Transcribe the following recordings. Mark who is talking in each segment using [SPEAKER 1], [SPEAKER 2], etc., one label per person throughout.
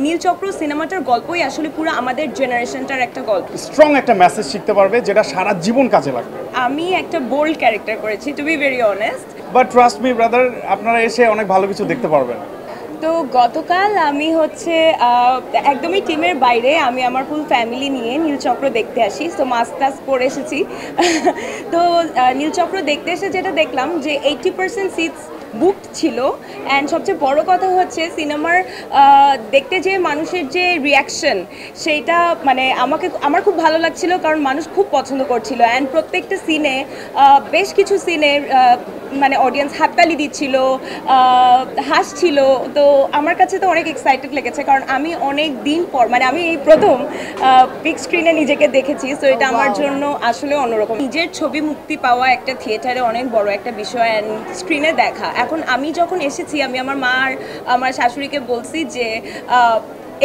[SPEAKER 1] নীলচক্র সিনেমাটার গল্পই আসলে পুরো আমাদের জেনারেশনটার একটা গল্প।
[SPEAKER 2] স্ট্রং একটা মেসেজ শিখতে পারবে যেটা সারা জীবন কাজে লাগবে।
[SPEAKER 1] আমি একটা বোল্ড ক্যারেক্টার করেছি, to be very honest.
[SPEAKER 2] But trust me brother, আপনারা এসে অনেক ভালো কিছু দেখতে পারবেন।
[SPEAKER 1] তো গতকাল আমি হচ্ছে একদমই টিমের বাইরে আমি আমার ফুল ফ্যামিলি নিয়ে নীলচক্র দেখতে আসি। সো মাস্ক টাস্ক পরে এসেছি। তো নীলচক্র দেখতে এসে যেটা দেখলাম যে 80% সিটস বুকড ছিল। অ্যান্ড সবচেয়ে বড় কথা হচ্ছে সিনেমার দেখতে যে মানুষের যে রিয়াকশন, সেইটা মানে আমার খুব ভালো লাগছিল, কারণ মানুষ খুব পছন্দ করছিল। অ্যান্ড প্রত্যেকটা সিনে বেশ কিছু সিনে মানে অডিয়েন্স হাততালি দিচ্ছিল, হাসছিল। তো আমার কাছে তো অনেক এক্সাইটেড লেগেছে, কারণ আমি অনেক দিন পর মানে আমি এই প্রথম বিগ স্ক্রিনে নিজেকে দেখেছি। সো এটা আমার জন্য আসলে অন্যরকম। নিজের ছবি মুক্তি পাওয়া একটা থিয়েটারে অনেক বড় একটা বিষয়, অ্যান্ড স্ক্রিনে দেখা। এখন আমি যখন এসেছি আমি আমার মা আর আমার শাশুড়িকে বলছি যে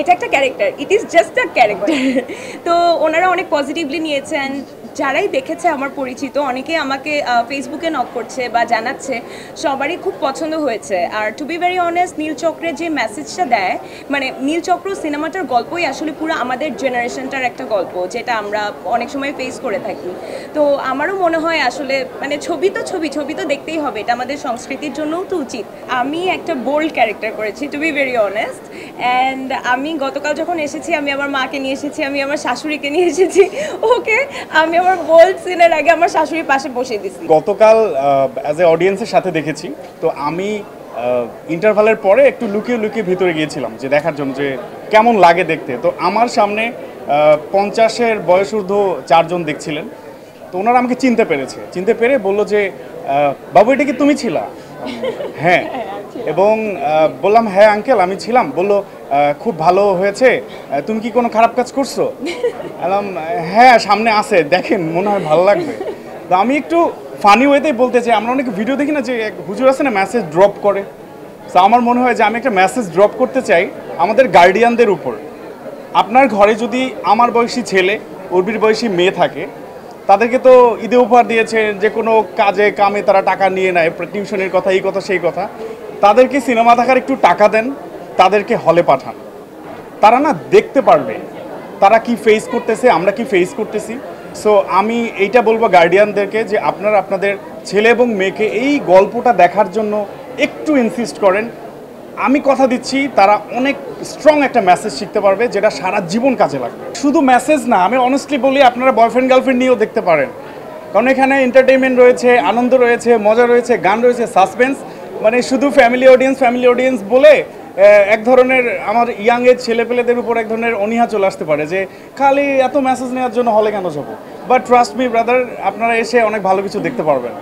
[SPEAKER 1] এটা একটা character, it is just a character. তো ওনারা অনেক পজিটিভলি নিয়েছেন। যারাই দেখেছে আমার পরিচিত অনেকে আমাকে ফেসবুকে নক করছে বা জানাচ্ছে, সবারই খুব পছন্দ হয়েছে। আর টু বি ভেরি অনেস্ট, নীলচক্রের যে মেসেজটা দেয়, মানে নীলচক্র সিনেমাটার গল্পই আসলে পুরো আমাদের জেনারেশনটার একটা গল্প, যেটা আমরা অনেক সময় ফেস করে থাকি। তো আমারও মনে হয় আসলে মানে ছবি তো দেখতেই হবে, এটা আমাদের সংস্কৃতির জন্যও তো উচিত। আমি একটা বোল্ড ক্যারেক্টার করেছি, to be very honest. And আমি গতকাল যখন এসেছি আমি আমার মাকে নিয়ে এসেছি, আমি আমার শাশুড়িকে নিয়ে এসেছি। ওকে আমি আমার বোল্ড সিনের আগে আমার শাশুড়ির পাশে বসিয়ে দিছি।
[SPEAKER 2] গতকাল অ্যাজ এ অডিয়েন্সের সাথে দেখেছি, তো আমি ইন্টারভালের পরে একটু লুকিয়ে লুকিয়ে ভিতরে গিয়েছিলাম যে দেখার জন্য যে কেমন লাগে দেখতে। তো আমার সামনে 50-এর বয়সূর্ধ্ব 4 জন দেখছিলেন। তো ওনারা আমাকে চিনতে পেরে বললো যে বাবু এটা কি তুমি ছিলা? হ্যাঁ। এবং বললাম হ্যাঁ আঙ্কেল আমি ছিলাম। বললো খুব ভালো হয়েছে, তুমি কি কোনো খারাপ কাজ করছো? বললাম হ্যাঁ সামনে আছে, দেখেন মনে হয় ভালো লাগবে। তো আমি একটু ফানি ওয়েতেই বলতে চাই, আমরা অনেক ভিডিও দেখি না যে হুজুর আছে না মেসেজ ড্রপ করে। তো আমার মনে হয় যে আমি একটা মেসেজ ড্রপ করতে চাই আমাদের গার্ডিয়ানদের উপর। আপনার ঘরে যদি আমার বয়সী ছেলে, উর্বির বয়সী মেয়ে থাকে, তাদেরকে তো ঈদে উপহার দিয়েছে, যে কোনো কাজে কামে তারা টাকা নিয়ে নেয়, টিউশনের কথা এই কথা সেই কথা। তাদেরকে সিনেমা দেখার একটু টাকা দেন, তাদেরকে হলে পাঠান, তারা না দেখতে পারবে তারা কি ফেস করতেছে, আমরা কি ফেস করতেছি। সো আমি এইটা বলবো গার্ডিয়ানদেরকে যে আপনারা আপনাদের ছেলে এবং মেয়েকে এই গল্পটা দেখার জন্য একটু ইনসিস্ট করেন। আমি কথা দিচ্ছি তারা অনেক স্ট্রং একটা মেসেজ শিখতে পারবে যেটা সারা জীবন কাজে লাগবে। শুধু মেসেজ না, আমি অনেস্টলি বলি আপনারা বয়ফ্রেন্ড গার্লফ্রেন্ড নিয়েও দেখতে পারেন, কারণ এখানে এন্টারটেইনমেন্ট রয়েছে, আনন্দ রয়েছে, মজা রয়েছে, গান রয়েছে, সাসপেন্স। মানে শুধু ফ্যামিলি অডিয়েন্স বলে এক ধরনের আমার ইয়াং এজ ছেলেপেলেদের উপর এক ধরনের অনীহা চলে আসতে পারে যে খালি এত মেসেজ নেওয়ার জন্য হলে কেন যাবো। বাট ট্রাস্ট মি ব্রাদার, আপনারা এসে অনেক ভালো কিছু দেখতে পারবেন।